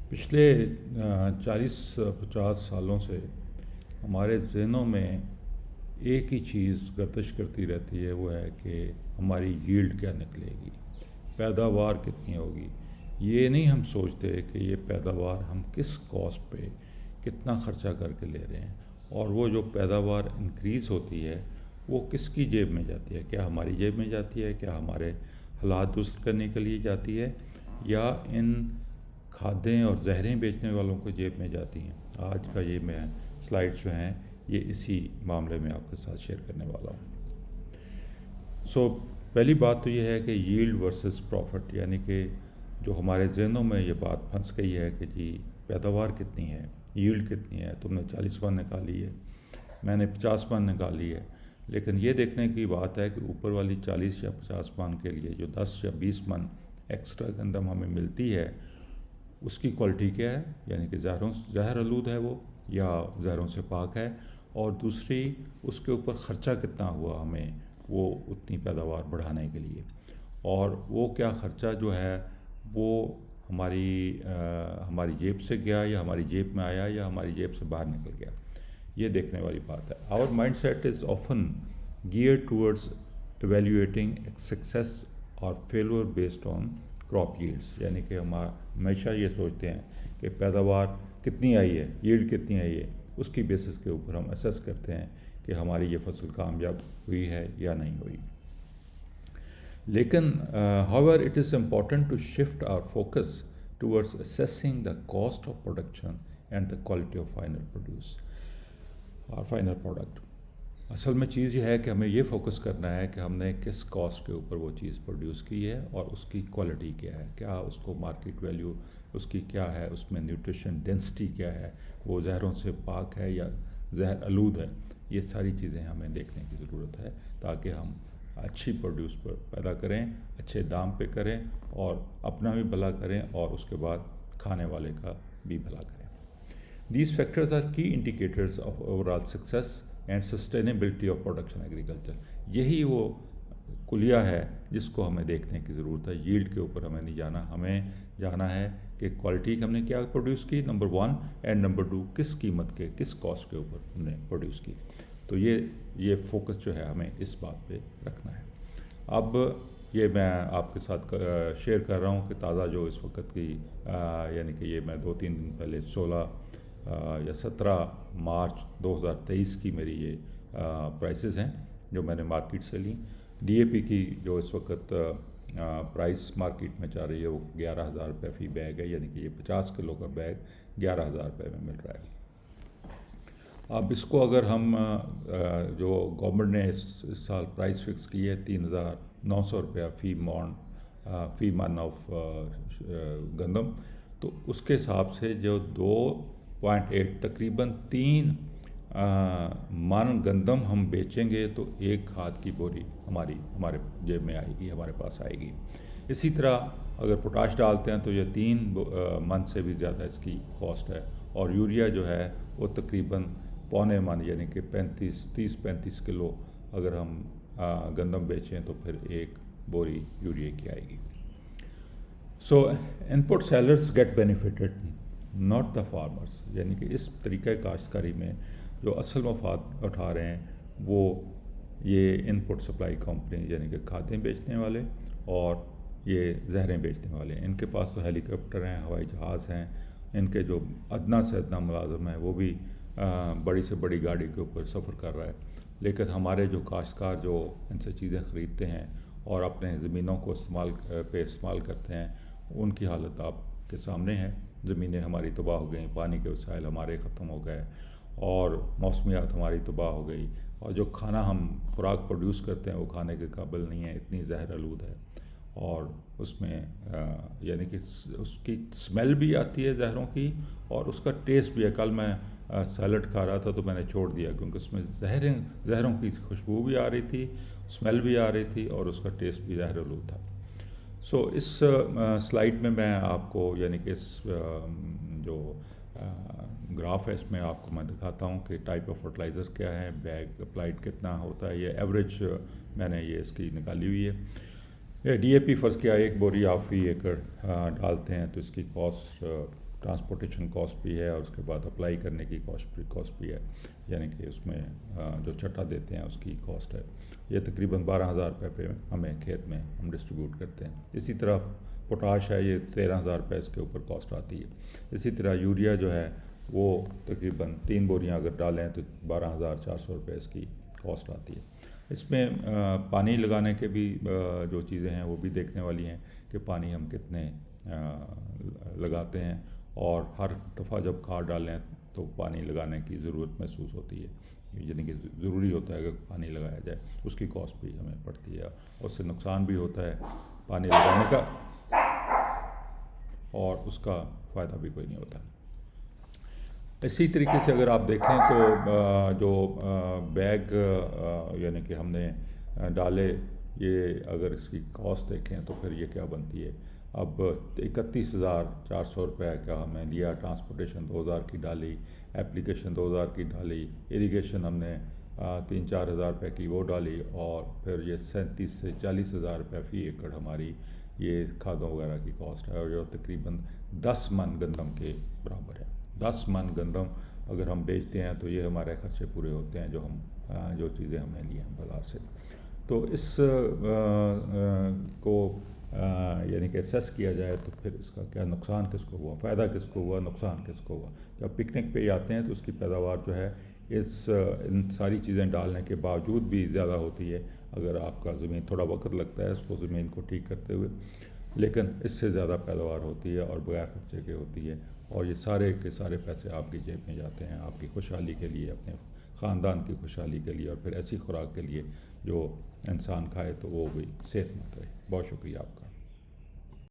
پچھلے 40-50 سالوں سے ہمارے ذہنوں میں ایک ہی چیز گردش کرتی رہتی ہے، وہ ہے کہ ہماری ییلڈ کیا نکلے گی، پیداوار کتنی ہوگی۔ یہ نہیں ہم سوچتے کہ یہ پیداوار ہم کس کاسٹ پہ کتنا خرچہ کر کے لے رہے ہیں، اور وہ جو پیداوار انکریز ہوتی ہے وہ کس کی جیب میں جاتی ہے۔ کیا ہماری جیب میں جاتی ہے، کیا ہمارے حالات درست کرنے کے لیے جاتی ہے، یا ان کھادیں اور زہریں بیچنے والوں کو جیب میں جاتی ہیں۔ آج کا یہ میں سلائڈز جو ہیں یہ اسی معاملے میں آپ کے ساتھ شیئر کرنے والا ہوں۔ پہلی بات تو یہ ہے کہ ییلڈ ورسز پروفٹ، یعنی کہ جو ہمارے ذہنوں میں یہ بات پھنس گئی ہے کہ جی پیداوار کتنی ہے، ییلڈ کتنی ہے، تم نے 40 من نکالی ہے، میں نے 50 من نکالی ہے، لیکن یہ دیکھنے کی بات ہے کہ اوپر والی 40 یا 50 من کے لیے جو 10 یا 20 من ایکسٹرا گندم ہمیں ملتی ہے، اس کی کوالٹی کیا ہے، یعنی کہ زہر آلود ہے وہ یا زہروں سے پاک ہے، اور دوسری اس کے اوپر خرچہ کتنا ہوا ہمیں وہ اتنی پیداوار بڑھانے کے لیے، اور وہ کیا خرچہ جو ہے وہ ہماری جیب سے گیا یا ہماری جیب میں آیا یا ہماری جیب سے باہر نکل گیا، یہ دیکھنے والی بات ہے۔ Our mind set is often گیئر ٹورڈز ایویلیویٹنگ سکسیس اور failure based on crop yields, یعنی کہ ہم ہمیشہ یہ سوچتے ہیں کہ پیداوار کتنی آئی ہے، ییلڈ کتنی آئی ہے، اس کی بیسس کے اوپر ہم اسیس کرتے ہیں کہ ہماری یہ فصل کامیاب ہوئی ہے یا نہیں ہوئی۔ لیکن however it is important to shift our focus towards assessing the cost of production and the quality of final produce or final product۔ اصل میں چیز یہ ہے کہ ہمیں یہ فوکس کرنا ہے کہ ہم نے کس کاسٹ کے اوپر وہ چیز پروڈیوس کی ہے اور اس کی کوالٹی کیا ہے، کیا اس کو مارکیٹ ویلیو اس کی کیا ہے، اس میں نیوٹریشن ڈینسٹی کیا ہے، وہ زہروں سے پاک ہے یا زہر آلود ہے۔ یہ ساری چیزیں ہمیں دیکھنے کی ضرورت ہے تاکہ ہم اچھی پروڈیوس پر پیدا کریں، اچھے دام پہ کریں، اور اپنا بھی بھلا کریں اور اس کے بعد کھانے والے کا بھی بھلا کریں۔ These factors are key indicators of overall success and sustainability of production agriculture۔ یہی وہ کلیہ ہے جس کو ہمیں دیکھنے کی ضرورت ہے۔ ییلڈ کے اوپر ہمیں نہیں جانا، ہمیں جانا ہے کہ کوالٹی ہم نے کیا پروڈیوس کی، نمبر 1، اینڈ نمبر 2 کس قیمت کے، کس کاسٹ کے اوپر ہم نے پروڈیوس کی۔ تو یہ فوکس جو ہے ہمیں اس بات پہ رکھنا ہے۔ اب یہ میں آپ کے ساتھ شیئر کر رہا ہوں کہ تازہ جو اس وقت کی یعنی کہ یہ میں 2-3 دن پہلے 16 یا 17 مارچ 2023 کی میری یہ پرائسز ہیں جو میں نے مارکیٹ سے لیں۔ ڈی اے پی کی جو اس وقت پرائس مارکیٹ میں چل رہی ہے وہ 11,000 روپے فی بیگ ہے، یعنی کہ یہ 50 کلو کا بیگ 11,000 روپے میں مل رہا ہے۔ اب اس کو اگر ہم جو گورنمنٹ نے اس سال پرائس فکس کی ہے 3,900 روپیہ فی من آف گندم، تو اس کے حساب سے جو 2.8 تقریباً 3 من گندم ہم بیچیں گے تو ایک کھاد کی بوری ہمارے جیب میں آئے گی، ہمارے پاس آئے گی۔ اسی طرح اگر پوٹاش ڈالتے ہیں تو یہ 3 من سے بھی زیادہ اس کی کاسٹ ہے، اور یوریا جو ہے وہ تقریباً 0.25 من یعنی کہ 30-35 کلو اگر ہم گندم بیچیں تو پھر ایک بوری یوریا کی آئے گی۔ So input sellers get benefited not the farmers, یعنی کہ اس طریقہ کاشتکاری میں جو اصل مفاد اٹھا رہے ہیں وہ یہ ان پٹ سپلائی کمپنی، یعنی کہ کھادیں بیچنے والے اور یہ زہریں بیچنے والے۔ ان کے پاس تو ہیلی کاپٹر ہیں، ہوائی جہاز ہیں، ان کے جو ادنا سے ادنا ملازم ہے وہ بھی بڑی سے بڑی گاڑی کے اوپر سفر کر رہا ہے، لیکن ہمارے جو کاشتکار جو ان سے چیزیں خریدتے ہیں اور اپنے زمینوں کو استعمال کرتے ہیں، ان کی حالت آپ کے سامنے ہے۔ زمینیں ہماری تباہ ہو گئیں، پانی کے وسائل ہمارے ختم ہو گئے، اور موسمیات ہماری تباہ ہو گئی، اور جو کھانا ہم خوراک پروڈیوس کرتے ہیں وہ کھانے کے قابل نہیں ہے، اتنی زہر آلود ہے، اور اس میں یعنی کہ اس کی اسمیل بھی آتی ہے زہروں کی، اور اس کا ٹیسٹ بھی ہے۔ کل میں سیلڈ کھا رہا تھا تو میں نے چھوڑ دیا کیونکہ اس میں زہروں کی خوشبو بھی آ رہی تھی، اسمیل بھی آ رہی تھی، اور اس کا ٹیسٹ بھی زہر آلود تھا۔ سو اس سلائیڈ میں آپ کو یعنی کہ اس جو گراف ہے اس میں آپ کو میں دکھاتا ہوں کہ ٹائپ آف فرٹیلائزر کیا ہے، بیگ اپلائڈ کتنا ہوتا ہے، یہ ایوریج میں نے یہ اس کی نکالی ہوئی ہے۔ ڈی اے پی فرض کیا 1 بوری آپ فی ایکڑ ڈالتے ہیں تو اس کی کاسٹ ٹرانسپورٹیشن کاسٹ بھی ہے اور اس کے بعد اپلائی کرنے کی کاسٹ بھی ہے، یعنی کہ اس میں جو چٹا دیتے ہیں اس کی کاسٹ ہے، یہ تقریباً 12,000 روپے پہ ہمیں کھیت میں ہم ڈسٹریبیوٹ کرتے ہیں۔ اسی طرح پوٹاش ہے، یہ 13,000 روپے اس کے اوپر کاسٹ آتی ہے۔ اسی طرح یوریا جو ہے وہ تقریباً 3 بوریاں اگر ڈالیں تو 12,400 روپے اس کی کاسٹ آتی ہے۔ اس میں پانی لگانے کے بھی جو چیزیں ہیں وہ بھی دیکھنے والی ہیں کہ پانی ہم کتنے لگاتے ہیں، اور ہر دفعہ جب کھاد ڈالیں تو پانی لگانے کی ضرورت محسوس ہوتی ہے، یعنی کہ ضروری ہوتا ہے کہ پانی لگایا جائے، اس کی کاسٹ بھی ہمیں پڑتی ہے، اس سے نقصان بھی ہوتا ہے پانی لگانے کا اور اس کا فائدہ بھی کوئی نہیں ہوتا۔ اسی طریقے سے اگر آپ دیکھیں تو جو بیگ یعنی کہ ہم نے ڈالے، یہ اگر اس کی کاسٹ دیکھیں تو پھر یہ کیا بنتی ہے۔ اب 31,400 روپے کا ہم نے لیا، ٹرانسپورٹیشن 2,000 کی ڈالی، ایپلیکیشن 2,000 کی ڈالی، اریگیشن ہم نے 3-4 ہزار روپے کی وہ ڈالی، اور پھر یہ 37 سے 40,000 روپے فی ایکڑ ہماری یہ کھادوں وغیرہ کی کاسٹ ہے، اور جو تقریباً 10 من گندم کے برابر ہے۔ 10 من گندم اگر ہم بیچتے ہیں تو یہ ہمارے خرچے پورے ہوتے ہیں جو چیزیں ہم نے لی ہیں بازار سے۔ تو اس کو یعنی کہ اسیس کیا جائے تو پھر اس کا کیا نقصان کس کو ہوا، فائدہ کس کو ہوا، نقصان کس کو ہوا۔ جب پکنک پہ آتے ہیں تو اس کی پیداوار جو ہے ان ساری چیزیں ڈالنے کے باوجود بھی زیادہ ہوتی ہے، اگر آپ کا زمین تھوڑا وقت لگتا ہے اس کو زمین کو ٹھیک کرتے ہوئے، لیکن اس سے زیادہ پیداوار ہوتی ہے اور بغیر خرچے کے ہوتی ہے، اور یہ سارے کے سارے پیسے آپ کی جیب میں جاتے ہیں، آپ کی خوشحالی کے لیے، اپنے خاندان کی خوشحالی کے لیے، اور پھر ایسی خوراک کے لیے جو انسان کھائے تو وہ بھی صحت مند رہے۔ بہت شکریہ آپ کا۔